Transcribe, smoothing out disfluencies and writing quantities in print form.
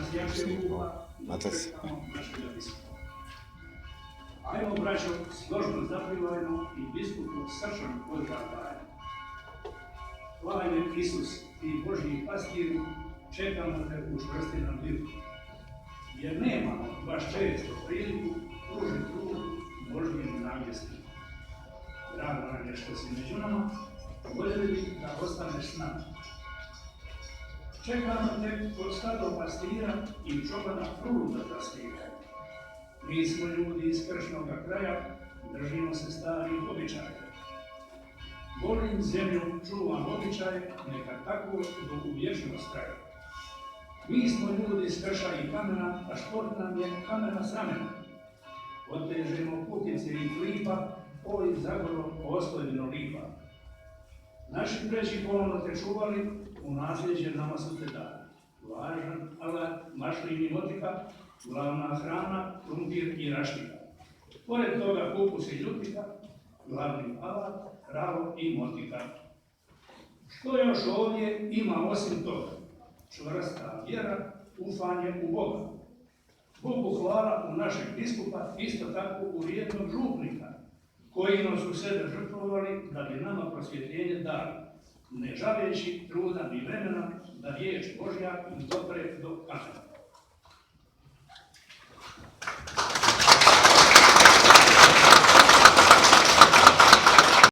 nas jače uva i čekamo našega biskupa. Ajmo, braćo, složno zapivajmo i biskupu srčan pozdrav dajemo. Hvaljen Isus, ti Božji pastiru, čekamo te u čvrstinom liku. Jer nemamo baš često priliku pružiti ruku Božjim namjestima. Drago nam je što si među nama, voljeli bi da ostaneš s nama. Čekamo te kod stado pastira i čobana fruda pastira. Mi smo ljudi iz kršnoga kraja, držimo se starih običaja. Volim zemlju, čuvam običaje, neka tako do u vječnost traje. Mi smo ljudi iz krša i kamena, a šport nam je kamena s ramena. Otežemo kukice i flipa, oj zagoro ostojno lipa. Naši preći polovno te čuvali, u nasljeđe nama su te dali. Važan alat, mašlin i motika, glavna hrana, krumpir i raštika. Pored toga kupus i ljutika, glavni alat, ravo i motika. Što još ovdje ima osim toga? Čvrsta vjera, ufanje u Boga. Bogu hvala u našeg biskupa, isto tako u vrijednog župnika, koji nas u sebe žrtvovali da bi nama prosvjetljenje dali, ne žaleći truda ni vremena da riječ Božja im dopre do kamena.